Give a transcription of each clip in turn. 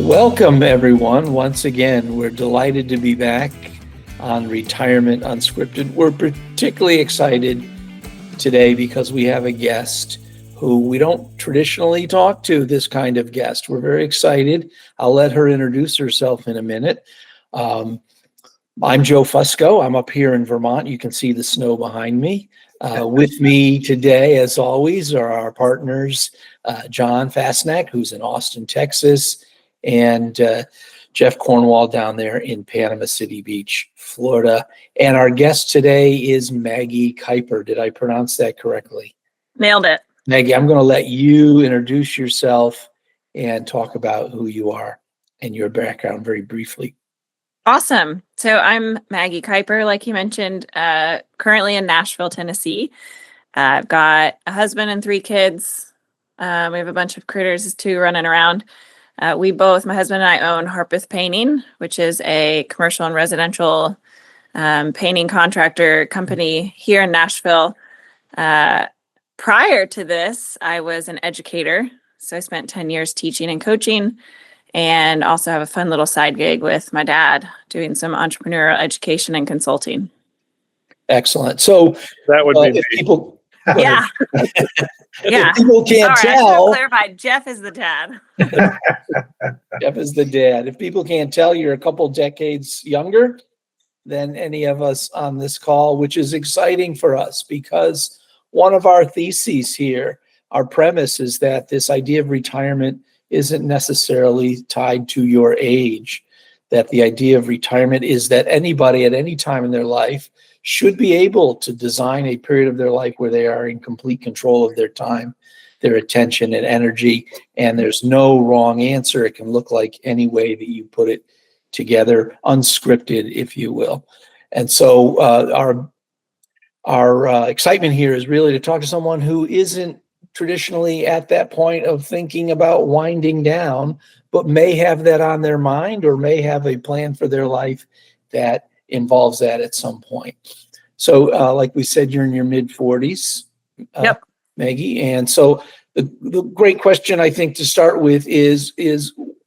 Welcome, everyone. Once again, we're delighted to be back on Retirement Unscripted. We're particularly excited today because we have a guest who we don't traditionally talk to, this kind of guest. We're very excited. I'll let her introduce herself in a minute. I'm Joe Fusco. I'm up here in Vermont. You can see the snow behind me. With me today, as always, are our partners, John Fassnacht, who's in Austin, Texas, and Jeff Cornwall down there in Panama City Beach, Florida. And our guest today is Maggie Kuyper. Did I pronounce that correctly? Nailed it. Maggie, I'm going to let you introduce yourself and talk about who you are and your background very briefly. Awesome. So I'm Maggie Kuyper, like you mentioned, currently in Nashville, Tennessee. I've got a husband and 3 kids. We have a bunch of critters too running around. My husband and I own Harpeth Painting, which is a commercial and residential painting contractor company here in Nashville. Prior to this, I was an educator. So I spent 10 years teaching and coaching, and also have a fun little side gig with my dad doing some entrepreneurial education and consulting. Excellent. So that would be people. Yeah. Yeah. If people can't tell. I should have clarified. Jeff is the dad. Jeff is the dad. If people can't tell, you're a couple decades younger than any of us on this call, which is exciting for us because one of our theses here, our premise is that this idea of retirement isn't necessarily tied to your age, that the idea of retirement is that anybody at any time in their life should be able to design a period of their life where they are in complete control of their time, their attention and energy, and there's no wrong answer. It can look like any way that you put it together, unscripted, if you will. And so our excitement here is really to talk to someone who isn't traditionally at that point of thinking about winding down, but may have that on their mind or may have a plan for their life that involves that at some point. So like we said, you're in your mid-40s, Yep. Maggie. And so the great question I think to start with is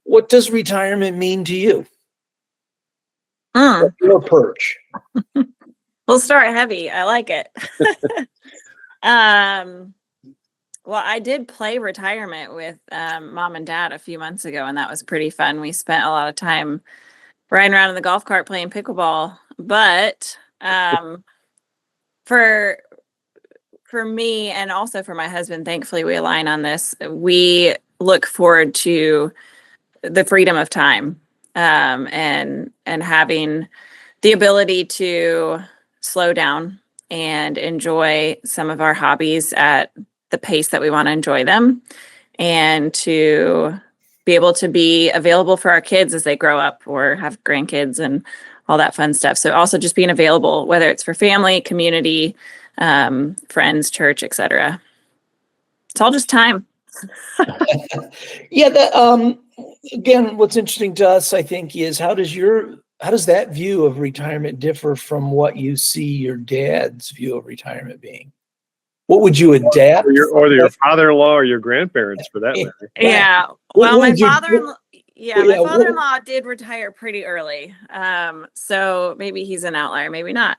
what does retirement mean to you? Your perch. We'll start heavy. I like it. Well, I did play retirement with mom and dad a few months ago, and that was pretty fun. We spent a lot of time riding around in the golf cart playing pickleball. But for me and also for my husband, thankfully we align on this. We look forward to the freedom of time and having the ability to slow down and enjoy some of our hobbies at the pace that we want to enjoy them, and to be able to be available for our kids as they grow up or have grandkids and all that fun stuff. So also just being available, whether it's for family, community, friends, church, etc. It's all just time. Yeah. Again, what's interesting to us, I think, is how does that view of retirement differ from what you see your dad's view of retirement being? What would you adapt? Or your father-in-law or your grandparents, for that matter. Yeah. Well, my father-in-law did retire pretty early. So maybe he's an outlier, maybe not.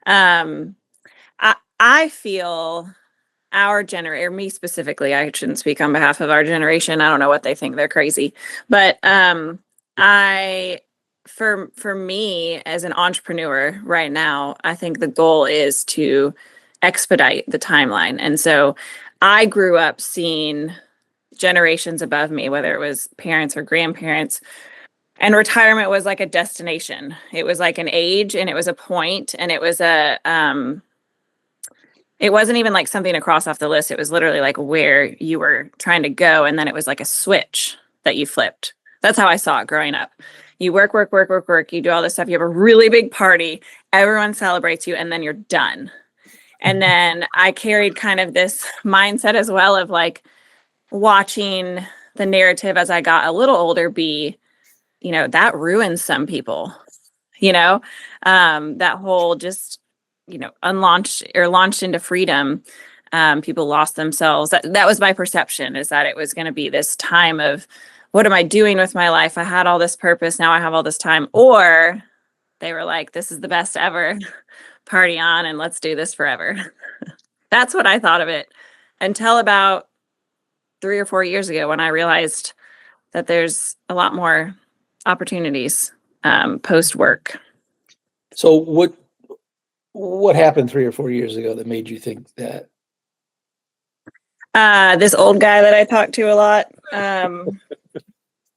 I feel our generation, or me specifically, I shouldn't speak on behalf of our generation. I don't know what they think. They're crazy. But for me as an entrepreneur right now, I think the goal is to expedite the timeline. And so I grew up seeing generations above me, whether it was parents or grandparents, and retirement was like a destination. It was like an age, and it was a point, and it was it wasn't even like something to cross off the list. It was literally like where you were trying to go, and then it was like a switch that you flipped. That's how I saw it growing up. You work, you do all this stuff, you have a really big party, everyone celebrates you, and then you're done. And then I carried kind of this mindset as well of like watching the narrative as I got a little older be, that ruins some people, that whole just, launched into freedom. People lost themselves. That was my perception, is that it was going to be this time of what am I doing with my life? I had all this purpose. Now I have all this time. Or they were like, this is the best ever. Party on and let's do this forever. That's what I thought of it until about 3 or 4 years ago when I realized that there's a lot more opportunities post work. So what happened 3 or 4 years ago that made you think that? This old guy that I talked to a lot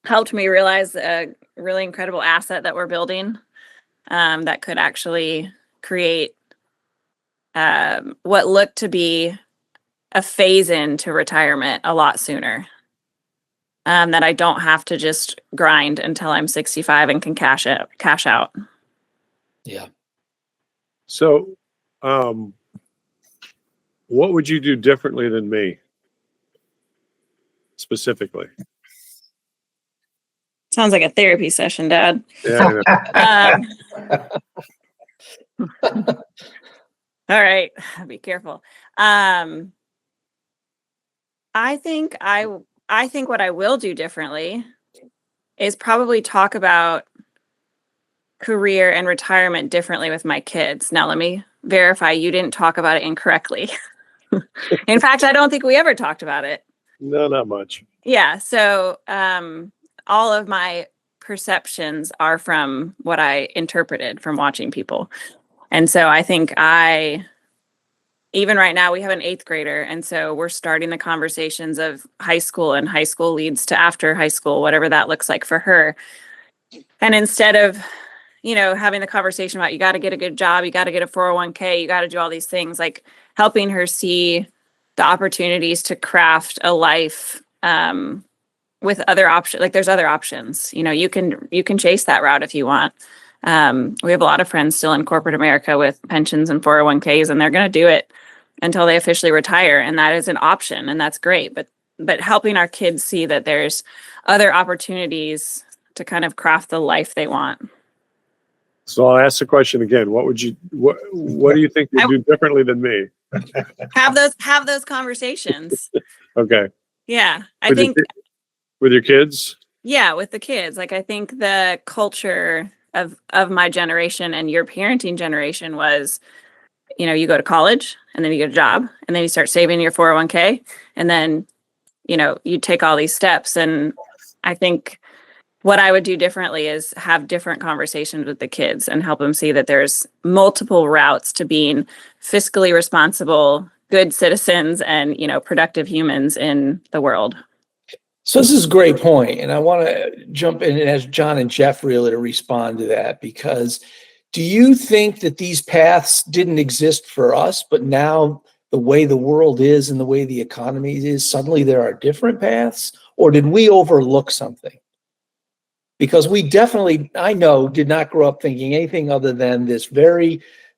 helped me realize a really incredible asset that we're building that could actually create what looked to be a phase into retirement a lot sooner. That I don't have to just grind until I'm 65 and can cash out. Yeah. So, what would you do differently than me? Specifically. Sounds like a therapy session, Dad. Yeah, I know. All right, be careful. I think what I will do differently is probably talk about career and retirement differently with my kids. Now, let me verify you didn't talk about it incorrectly. In fact, I don't think we ever talked about it. No, not much. Yeah. So all of my perceptions are from what I interpreted from watching people. And so I think even right now, we have an 8th grader. And so we're starting the conversations of high school, and high school leads to after high school, whatever that looks like for her. And instead of, having the conversation about you got to get a good job, you got to get a 401k, you got to do all these things, like helping her see the opportunities to craft a life with other options. Like there's other options. You can chase that route if you want. We have a lot of friends still in corporate America with pensions and 401ks, and they're going to do it until they officially retire. And that is an option, and that's great. But helping our kids see that there's other opportunities to kind of craft the life they want. So I'll ask the question again. What do you think you'd do differently than me? Have those conversations. Okay. Yeah. With your kids? Yeah, with the kids. Like, I think the culture of my generation and your parenting generation was, you go to college and then you get a job and then you start saving your 401k and then, you take all these steps. And I think what I would do differently is have different conversations with the kids and help them see that there's multiple routes to being fiscally responsible, good citizens, and, productive humans in the world. So this is a great point, and I want to jump in and ask John and Jeff really to respond to that, because do you think that these paths didn't exist for us, but now the way the world is and the way the economy is, suddenly there are different paths? Or did we overlook something? Because we definitely, I know, did not grow up thinking anything other than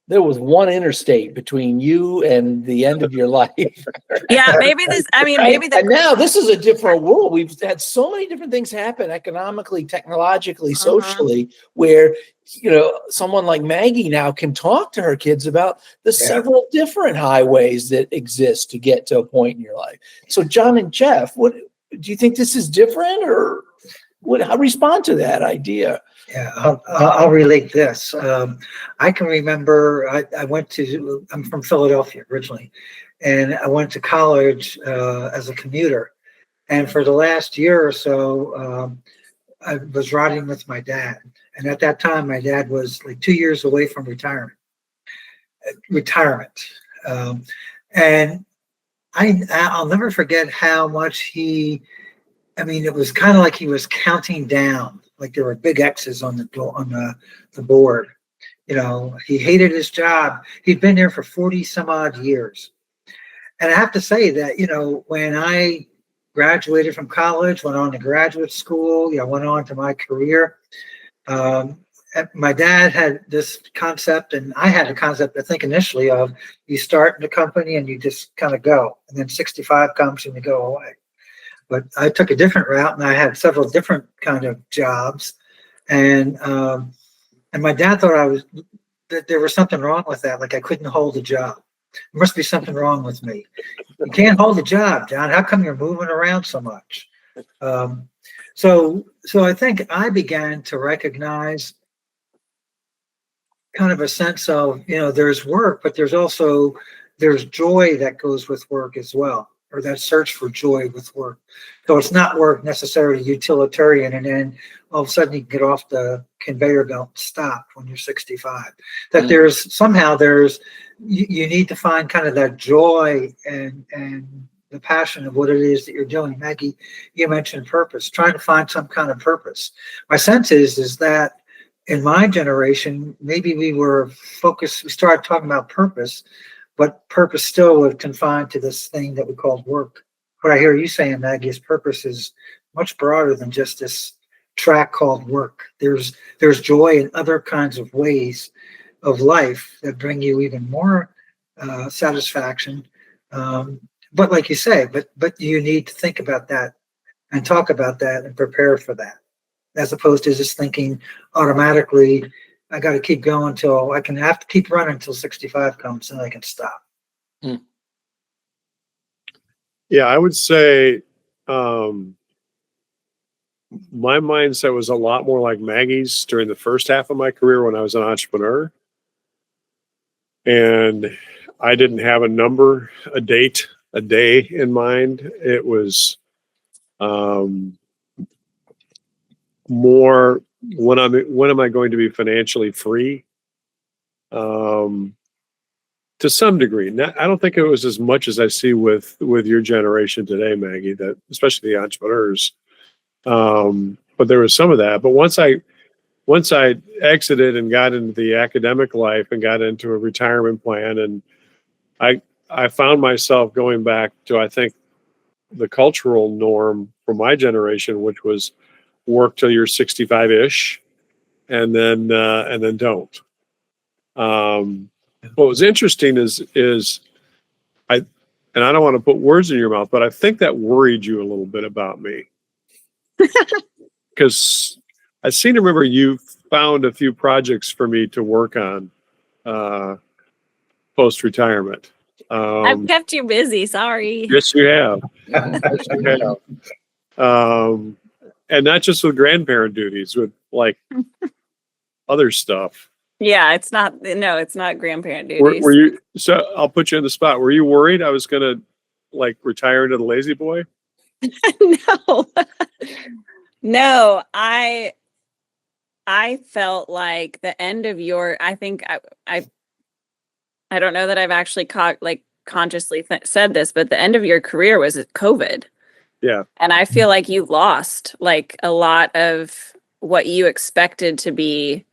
there was one interstate between you and the end of your life. Yeah, And now this is a different world. We've had so many different things happen economically, technologically, socially, where, someone like Maggie now can talk to her kids about the several different highways that exist to get to a point in your life. So John and Jeff, what do you think this is different, or how respond to that idea? Yeah, I'll relate this. I can remember I'm from Philadelphia originally, and I went to college as a commuter. And for the last year or so, I was riding with my dad. And at that time, my dad was like 2 years away from retirement. And I'll never forget how much it was kind of like he was counting down. Like there were big X's on the board. He hated his job. He'd been there for 40 some odd years. And I have to say that, when I graduated from college, went on to graduate school, went on to my career, my dad had this concept, and I had a concept, I think, initially of you start in a company and you just kind of go, and then 65 comes and you go away. But I took a different route, and I had several different kind of jobs, and my dad thought that there was something wrong with that, like I couldn't hold a job. There must be something wrong with me. You can't hold a job, John. How come you're moving around so much? So I think I began to recognize kind of a sense of, there's work, but there's joy that goes with work as well, or that search for joy with work. So it's not work necessarily utilitarian, and then all of a sudden you can get off the conveyor belt and stop when you're 65. That you need to find kind of that joy and the passion of what it is that you're doing. Maggie, you mentioned purpose, trying to find some kind of purpose. My sense is that in my generation, maybe we started talking about purpose, but purpose still was confined to this thing that we called work. What I hear you saying, Maggie, is purpose is much broader than just this track called work. There's joy in other kinds of ways of life that bring you even more satisfaction. But like you say, but you need to think about that and talk about that and prepare for that, as opposed to just thinking automatically, I got to keep going until I can have to keep running until 65 comes and I can stop. Yeah, I would say my mindset was a lot more like Maggie's during the first half of my career when I was an entrepreneur. And I didn't have a number, a date, a day in mind. It was more when am I going to be financially free? To some degree. I don't think it was as much as I see with your generation today, Maggie, that especially the entrepreneurs. But there was some of that. But once I exited and got into the academic life and got into a retirement plan, and I found myself going back to, I think, the cultural norm for my generation, which was work till you're 65-ish and then don't. What was interesting is I don't want to put words in your mouth, but I think that worried you a little bit about me. Because I seem to remember you found a few projects for me to work on post-retirement. I've kept you busy. Sorry. Yes, you have. Yes, you have. And not just with grandparent duties, with like other stuff. Yeah, it's not grandparent duties. Were you? So I'll put you on the spot. Were you worried I was gonna like retire into the lazy boy? No, no. I felt like the end of your. I think I don't know that I've actually consciously said this, but the end of your career was COVID. Yeah, and I feel like you lost like a lot of what you expected to be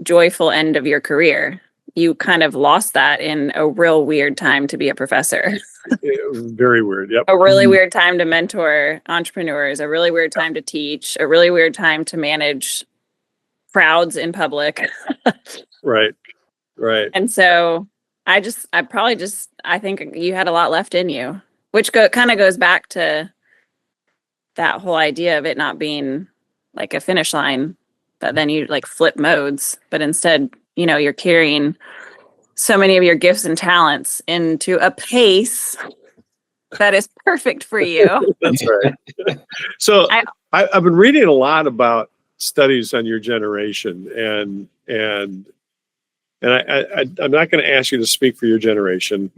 joyful end of your career. You kind of lost that in a real weird time to be a professor. Very weird. Yep. A really weird time to mentor entrepreneurs, a really weird time to teach, a really weird time to manage crowds in public. Right. And so I think you had a lot left in you, which kind of goes back to that whole idea of it not being like a finish line, that then you like flip modes, but instead, you're carrying so many of your gifts and talents into a pace that is perfect for you. That's right. So I've been reading a lot about studies on your generation, and I'm not going to ask you to speak for your generation.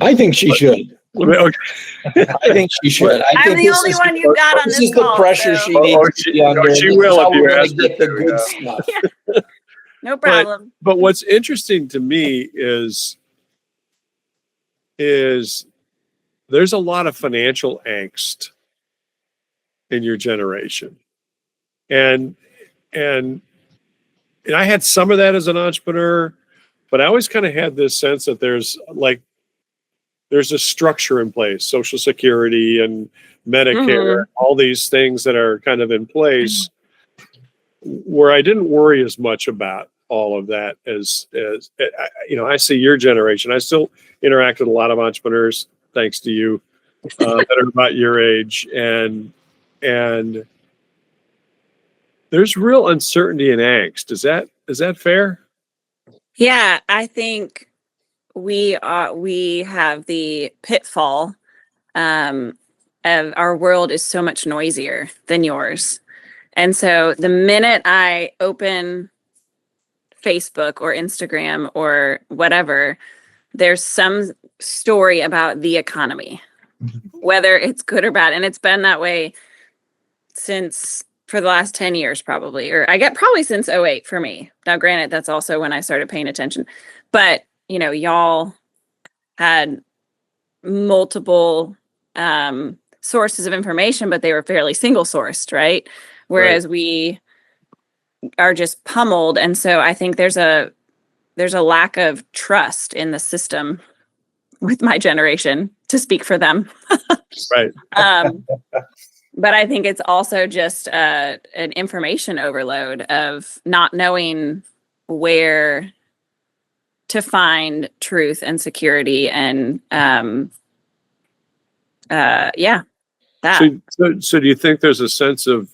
I think she should. Okay. I think she should. I'm the only one you got on this this is the call. pressure so. she needs to be under. She will if you We're ask gonna her get the to, good yeah. stuff. No problem. But what's interesting to me is there's a lot of financial angst in your generation, and I had some of that as an entrepreneur, but I always kind of had this sense that there's a structure in place, Social Security and Medicare, all these things that are kind of in place, where I didn't worry as much about all of that as I see your generation. I still interact with a lot of entrepreneurs, thanks to you, that are about your age, and there's real uncertainty and angst. Is that fair? Yeah, I think we have the pitfall our world is so much noisier than yours. And so the minute I open Facebook or Instagram or whatever, there's some story about the economy, whether it's good or bad. And it's been that way for the last 10 years, probably, or I get probably since '08 for me. Now, granted, that's also when I started paying attention, but y'all had multiple sources of information, but they were fairly single sourced, right? Whereas we are just pummeled. And so I think there's a lack of trust in the system with my generation, to speak for them. Right. But I think it's also just an information overload of not knowing where to find truth and security and that. So do you think there's a sense of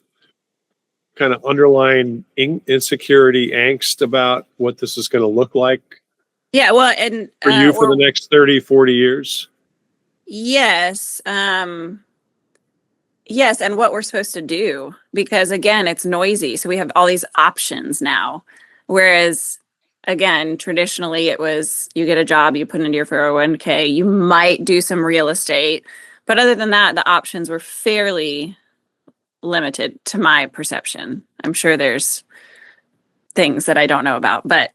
kind of underlying insecurity, angst about what this is going to look like? Yeah, well, and for you for the next 30, 40 years? Yes. Yes, and what we're supposed to do, because again, it's noisy. So we have all these options now. Whereas again, traditionally it was you get a job, you put into your 401k, you might do some real estate. But other than that, the options were fairly limited to my perception. I'm sure there's things that I don't know about. But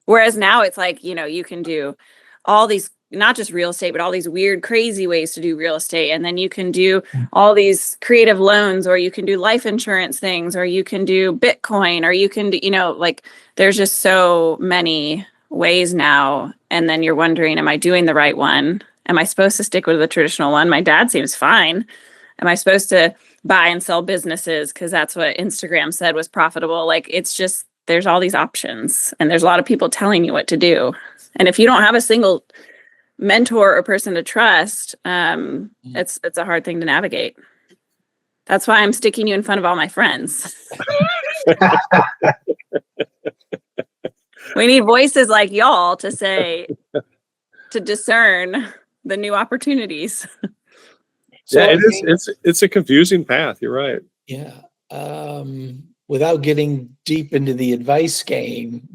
whereas now it's like, you can do all these, not just real estate, but all these weird, crazy ways to do real estate. And then you can do all these creative loans, or you can do life insurance things, or you can do Bitcoin, or you can do, like there's just so many ways now. And then you're wondering, am I doing the right one? Am I supposed to stick with the traditional one? My dad seems fine. Am I supposed to buy and sell businesses because that's what Instagram said was profitable? Like, it's just, there's all these options and there's a lot of people telling you what to do. And if you don't have a single mentor or person to trust, it's a hard thing to navigate. That's why I'm sticking you in front of all my friends. We need voices like y'all to discern the new opportunities. So yeah, it's a confusing path. You're right. Yeah. Without getting deep into the advice game,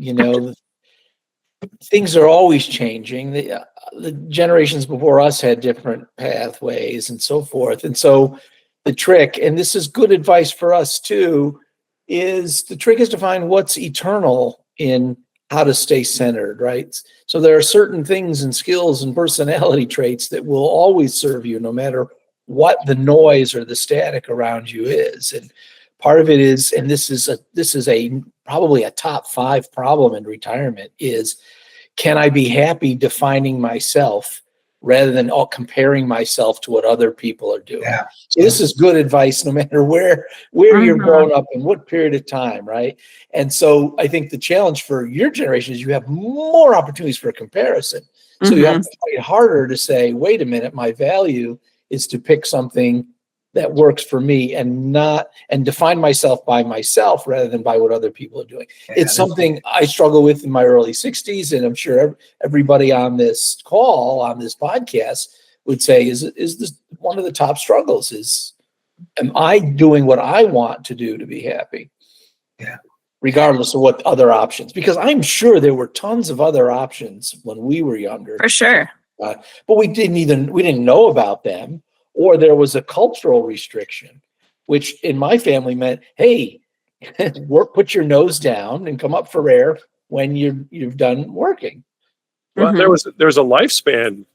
things are always changing. The generations before us had different pathways and so forth. And so the trick, and this is good advice for us too, is the trick is to find what's eternal in how to stay centered, right? So there are certain things and skills and personality traits that will always serve you no matter what the noise or the static around you is. And part of it is, and this is probably a top 5 problem in retirement, is can I be happy defining myself rather than comparing myself to what other people are doing? Yeah. So this is good advice no matter where you're growing up and what period of time, right? And so I think the challenge for your generation is you have more opportunities for comparison. So you have to fight harder to say, wait a minute, my value is to pick something that works for me and define myself by myself rather than by what other people are doing. Yeah, it's something I struggle with in my early 60s, and I'm sure everybody on this call, on this podcast, would say is this one of the top struggles is, am I doing what I want to do to be happy? Yeah. Regardless of what other options, because I'm sure there were tons of other options when we were younger. For sure. But we didn't know about them. Or there was a cultural restriction, which in my family meant, hey, put your nose down and come up for air when you've done working. Well, there's a lifespan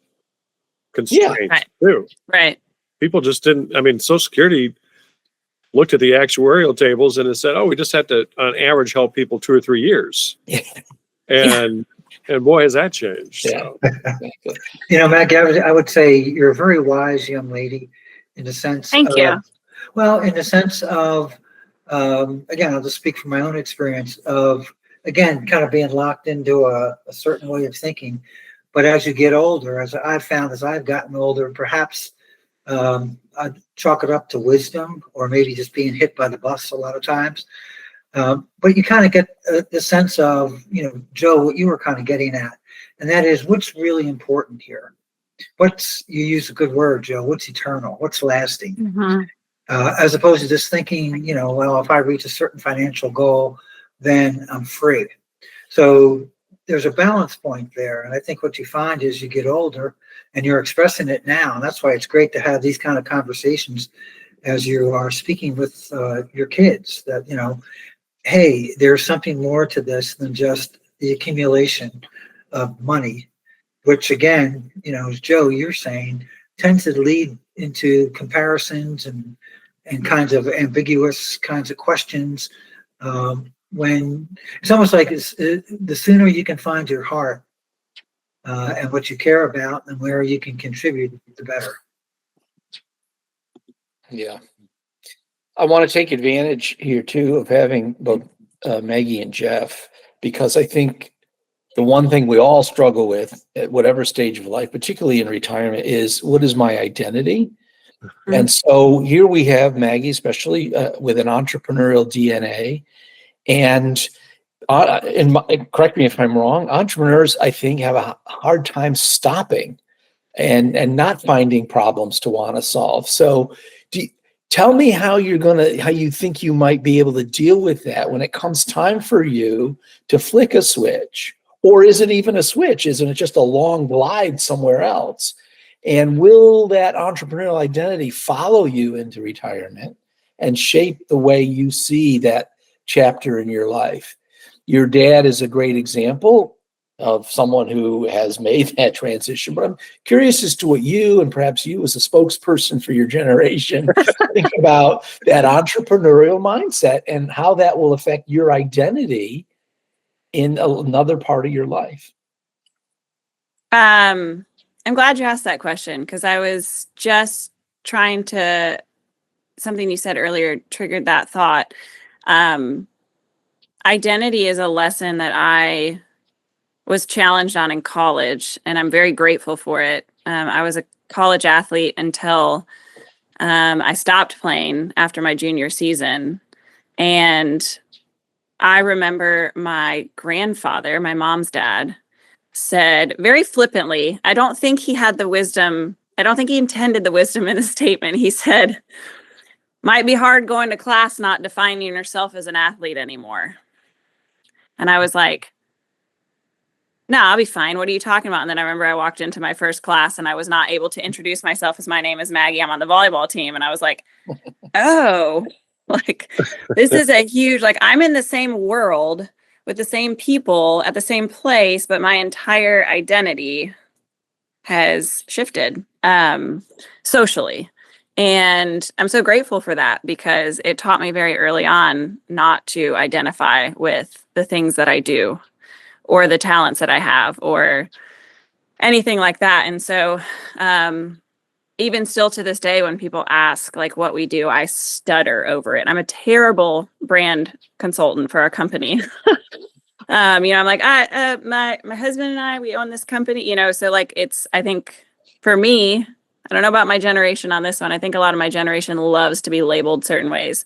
constraint too. Right. People just didn't. I mean, Social Security looked at the actuarial tables and it said, "Oh, we just have to, on average, help people 2 or 3 years." And boy, has that changed. Yeah. So. Maggie, I would say you're a very wise young lady in the sense. Thank you. Well, in the sense of, again, I'll just speak from my own experience of, again, kind of being locked into a certain way of thinking. But as you get older, as I've found as I've gotten older, perhaps I'd chalk it up to wisdom or maybe just being hit by the bus a lot of times. But you kind of get the sense of, Joe, what you were kind of getting at, and that is what's really important here. you use a good word, Joe, what's eternal? What's lasting? Mhm. As opposed to just thinking, well, if I reach a certain financial goal, then I'm free. So there's a balance point there. And I think what you find is you get older and you're expressing it now. And that's why it's great to have these kind of conversations as you are speaking with your kids that, hey, there's something more to this than just the accumulation of money, which again, as Joe, you're saying, tends to lead into comparisons and kinds of ambiguous kinds of questions. When it's almost like the sooner you can find your heart and what you care about and where you can contribute, the better. Yeah. I want to take advantage here too of having both Maggie and Jeff, because I think the one thing we all struggle with at whatever stage of life, particularly in retirement, is what is my identity? Mm-hmm. And so here we have Maggie, especially with an entrepreneurial DNA. And correct me if I'm wrong, entrepreneurs, I think, have a hard time stopping and not finding problems to want to solve. So tell me how you think you might be able to deal with that when it comes time for you to flick a switch. Or is it even a switch? Isn't it just a long glide somewhere else? And will that entrepreneurial identity follow you into retirement and shape the way you see that chapter in your life? Your dad is a great example of someone who has made that transition, but I'm curious as to what you, and perhaps you as a spokesperson for your generation, think about that entrepreneurial mindset and how that will affect your identity in another part of your life. I'm glad you asked that question, because I was just trying to, something you said earlier triggered that thought. Identity is a lesson that I was challenged on in college, and I'm very grateful for it. I was a college athlete until I stopped playing after my junior season. And I remember my grandfather, my mom's dad, said very flippantly, I don't think he had the wisdom, I don't think he intended the wisdom in the statement. He said, might be hard going to class not defining yourself as an athlete anymore. And I was like, no, I'll be fine. What are you talking about? And then I remember I walked into my first class and I was not able to introduce myself as my name is Maggie. I'm on the volleyball team. And I was like, oh, like this is a huge, like I'm in the same world with the same people at the same place, but my entire identity has shifted socially. And I'm so grateful for that, because it taught me very early on not to identify with the things that I do or the talents that I have or anything like that. And so even still to this day, when people ask like what we do, I stutter over it. I'm a terrible brand consultant for our company. I'm like, my husband and I, we own this company, so like I think for me, I don't know about my generation on this one. I think a lot of my generation loves to be labeled certain ways.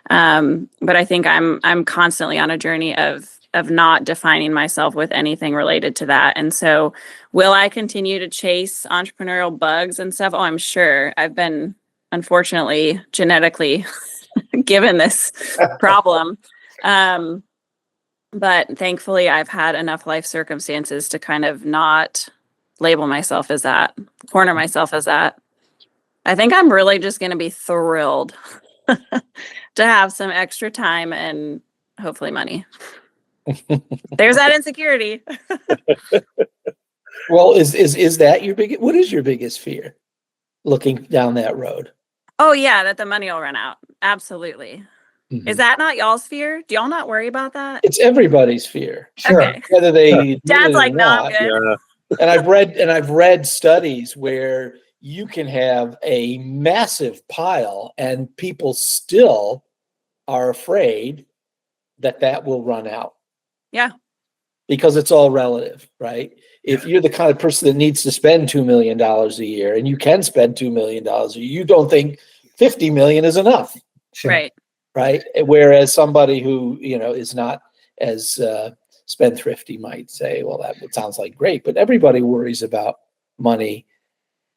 But I think I'm constantly on a journey of not defining myself with anything related to that. And so will I continue to chase entrepreneurial bugs and stuff? Oh, I'm sure. I've been, unfortunately, genetically given this problem. But thankfully, I've had enough life circumstances to kind of not label myself as that, corner myself as that. I think I'm really just going to be thrilled to have some extra time and hopefully money. There's that insecurity. Well, is that what is your biggest fear looking down that road? Oh yeah, that the money will run out. Absolutely. Mm-hmm. Is that not y'all's fear? Do y'all not worry about that? It's everybody's fear. Sure. Okay. Whether they Dad's like, no, I'm good. Yeah. And I've read studies where you can have a massive pile and people still are afraid that will run out. Yeah. Because it's all relative, right? If you're the kind of person that needs to spend $2 million a year and you can spend $2 million a year, you don't think 50 million is enough. Sure. Right. Right. Whereas somebody who, is not as spendthrifty might say, well, that sounds like great, but everybody worries about money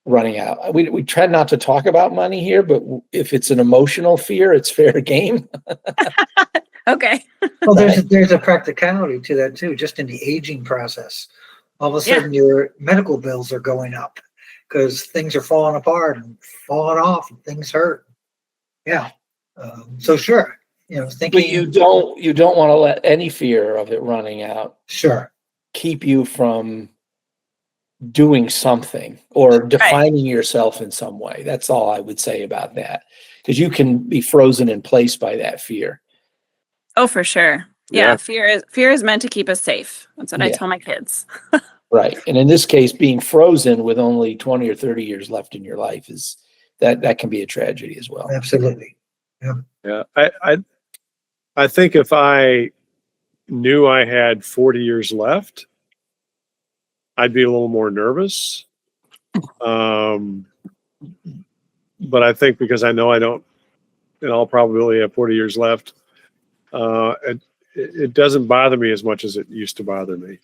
running out. We try not to talk about money here, but if it's an emotional fear, it's fair game. Okay. Well, there's a practicality to that too, just in the aging process. All of a Yeah. sudden your medical bills are going up because things are falling apart and falling off and things hurt. Yeah. So sure, But thinking, you don't want to let any fear of it running out sure. keep you from doing something or defining yourself in some way. That's all I would say about that, because you can be frozen in place by that fear. Oh, for sure. Yeah. Yeah. Fear is meant to keep us safe. That's what I Yeah. tell my kids. Right. And in this case, being frozen with only 20 or 30 years left in your life is that can be a tragedy as well. Absolutely. Yeah. I think if I knew I had 40 years left, I'd be a little more nervous. But I think because I know I don't, in all probability, have 40 years left, it doesn't bother me as much as it used to bother me.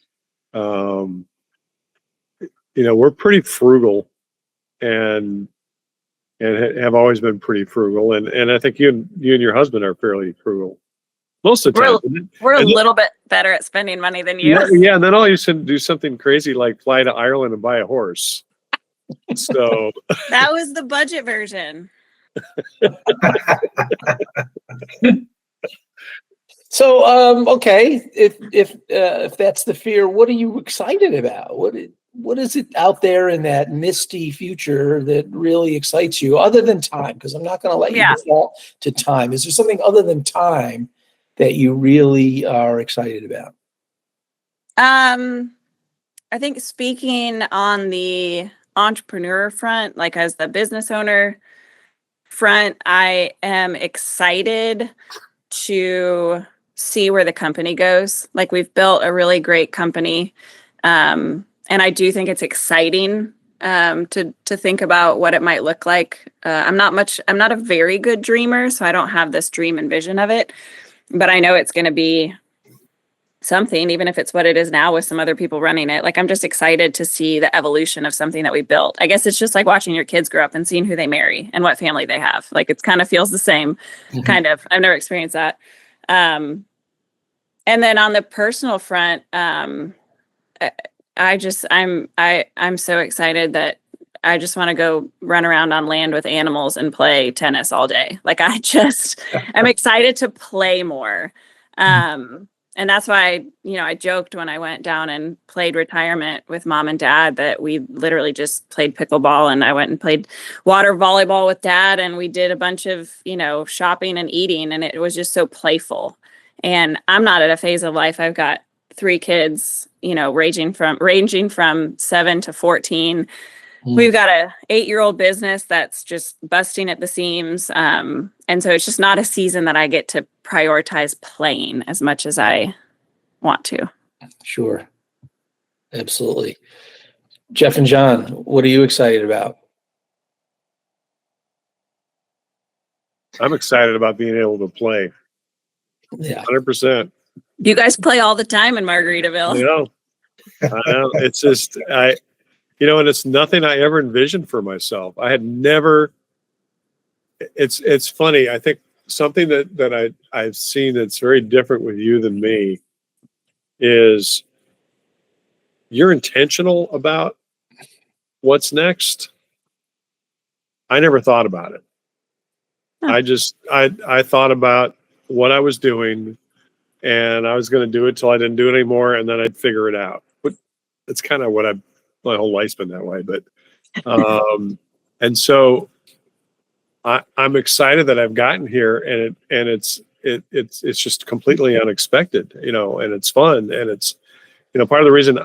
We're pretty frugal and have always been pretty frugal. And I think you and your husband are fairly frugal most of the time. We're a little bit better at spending money than you. Yeah. And then all you should do something crazy like fly to Ireland and buy a horse. So That was the budget version. So, okay, if that's the fear, what are you excited about? What is it out there in that misty future that really excites you, other than time? Because I'm not going to let you default to time. Is there something other than time that you really are excited about? I think speaking on the entrepreneur front, like as the business owner front, I am excited to see where the company goes. Like, we've built a really great company. And I do think it's exciting to think about what it might look like. I'm not a very good dreamer, so I don't have this dream and vision of it, but I know it's going to be something, even if it's what it is now with some other people running it. Like, I'm just excited to see the evolution of something that we built. I guess it's just like watching your kids grow up and seeing who they marry and what family they have. Like, it kind of feels the same, kind of. I've never experienced that. And then on the personal front, I'm so excited that I just want to go run around on land with animals and play tennis all day. Like, I'm excited to play more. And that's why, I joked when I went down and played retirement with mom and dad that we literally just played pickleball, and I went and played water volleyball with dad, and we did a bunch of, shopping and eating, and it was just so playful. And I'm not at a phase of life. I've got 3 kids, ranging from 7 to 14. We've got a 8-year-old business that's just busting at the seams. And so it's just not a season that I get to prioritize playing as much as I want to. Sure. Absolutely. Jeff and John, what are you excited about? I'm excited about being able to play. Yeah. 100%. You guys play all the time in Margaritaville. I know. It's just, and it's nothing I ever envisioned for myself. I had never, it's funny. I think something that I've seen that's very different with you than me is you're intentional about what's next. I never thought about it. I thought about what I was doing, and I was going to do it till I didn't do it anymore, and then I'd figure it out. But it's kind of what my whole life's been that way. But and so I'm excited that I've gotten here, and it's just completely unexpected, and it's fun, and it's part of the reason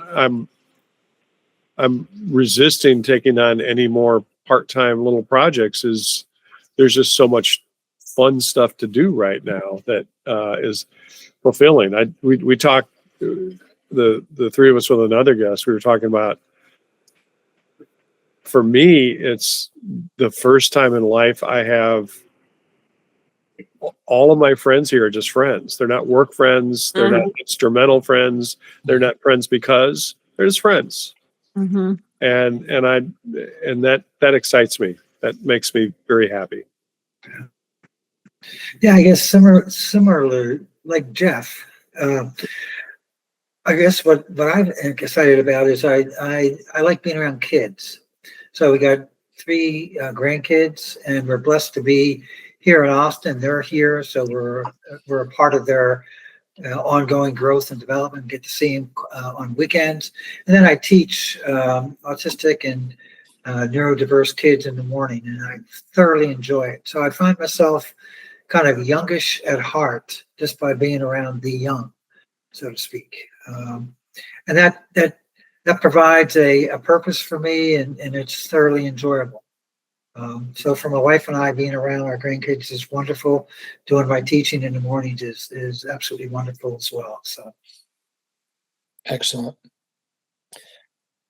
I'm resisting taking on any more part-time little projects is there's just so much fun stuff to do right now that is fulfilling. We talked, the 3 of us with another guest, we were talking about, for me, it's the first time in life I have all of my friends here are just friends. They're not work friends. They're not instrumental friends. They're not friends because they're just friends. Mm-hmm. that excites me. That makes me very happy. Yeah, I guess similar like Jeff. I guess what I'm excited about is I like being around kids. So we got 3 grandkids, and we're blessed to be here in Austin. They're here, so we're a part of their ongoing growth and development. Get to see them on weekends, and then I teach autistic and neurodiverse kids in the morning, and I thoroughly enjoy it. So I find myself kind of youngish at heart just by being around the young, so to speak. And that provides a purpose for me, and it's thoroughly enjoyable. So for my wife and I, being around our grandkids is wonderful. Doing my teaching in the mornings is absolutely wonderful as well. So Excellent.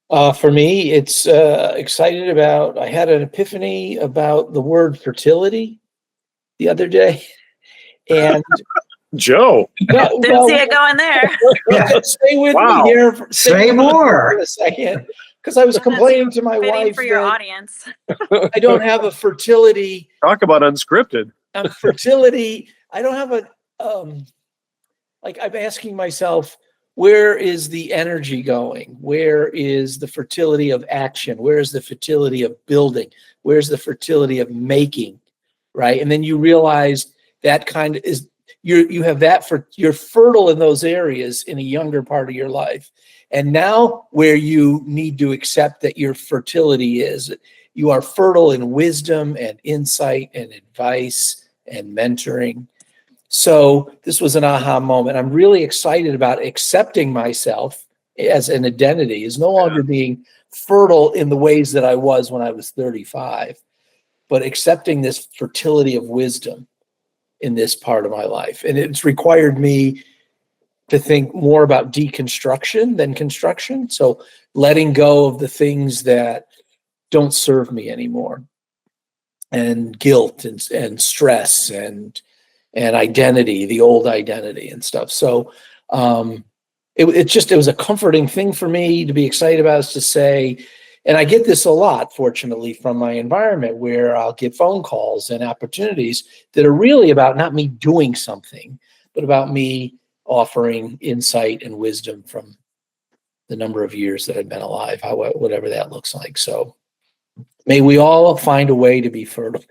For me, it's excited about, I had an epiphany about the word fertility the other day. And Joe, Didn't see it going there. stay with Wow. me here. Say more. For a second, because I was complaining to my Fitting wife for your that audience. I don't have a fertility. talk about unscripted. Fertility. I don't have a like. I'm asking myself, where is the energy going? Where is the fertility of action? Where is the fertility of building? Where's the fertility of making? Right, and then you realize that kind of is. You have that you're fertile in those areas in a younger part of your life. And now where you need to accept that your fertility is, you are fertile in wisdom and insight and advice and mentoring. So this was an aha moment. I'm really excited about accepting myself as an identity, is no longer being fertile in the ways that I was when I was 35, but accepting this fertility of wisdom in this part of my life. And it's required me to think more about deconstruction than construction. So letting go of the things that don't serve me anymore, and guilt and stress and identity, the old identity and stuff. So it was a comforting thing for me to be excited about, is to say, and I get this a lot, fortunately, from my environment, where I'll get phone calls and opportunities that are really about not me doing something, but about me offering insight and wisdom from the number of years that I've been alive, whatever that looks like. So may we all find a way to be fertile.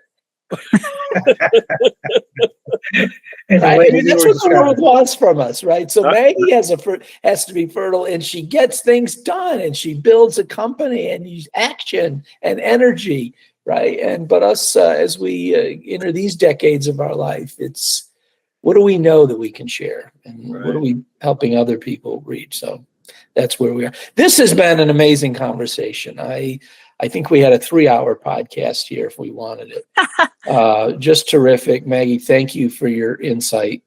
Right? I mean, that's what the world wants from us, right? So Maggie has to be fertile, and she gets things done, and she builds a company, and use action and energy, right? But us, as we enter these decades of our life, it's what do we know that we can share, and what are we helping other people reach? So that's where we are. This has been an amazing conversation. I think we had a 3-hour podcast here if we wanted it. Just terrific. Maggie, thank you for your insight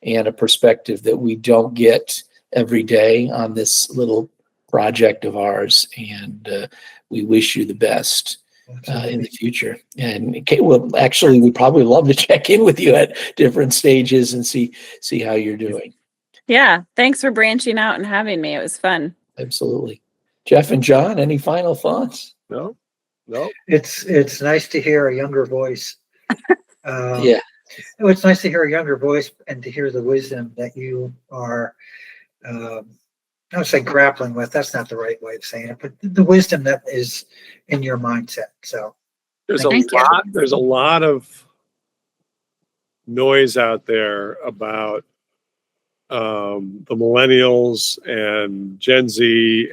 and a perspective that we don't get every day on this little project of ours. And we wish you the best in the future. And actually, we'd probably love to check in with you at different stages and see how you're doing. Yeah. Thanks for branching out and having me. It was fun. Absolutely. Jeff and John, any final thoughts? No. It's nice to hear a younger voice. Yeah. It's nice to hear a younger voice and to hear the wisdom that you are, I would say grappling with. That's not the right way of saying it, but the wisdom that is in your mindset. So there's a lot of noise out there about the millennials and Gen Z,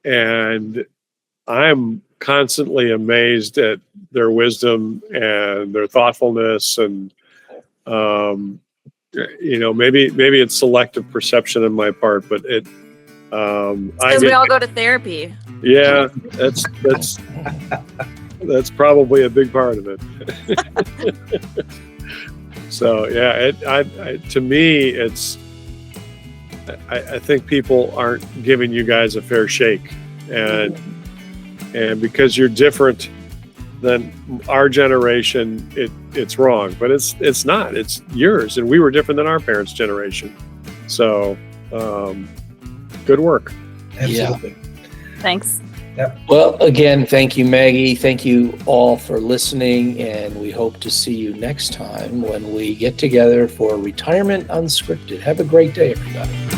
and I'm constantly amazed at their wisdom and their thoughtfulness, and maybe it's selective perception on my part, but because we all go to therapy. Yeah, that's probably a big part of it. So yeah, to me, I think people aren't giving you guys a fair shake, and because you're different than our generation, it's wrong. But it's not. It's yours, and we were different than our parents' generation. So good work. Absolutely. Yeah. Thanks. Well, again, thank you, Maggie. Thank you all for listening, and we hope to see you next time when we get together for Retirement Unscripted. Have a great day, everybody.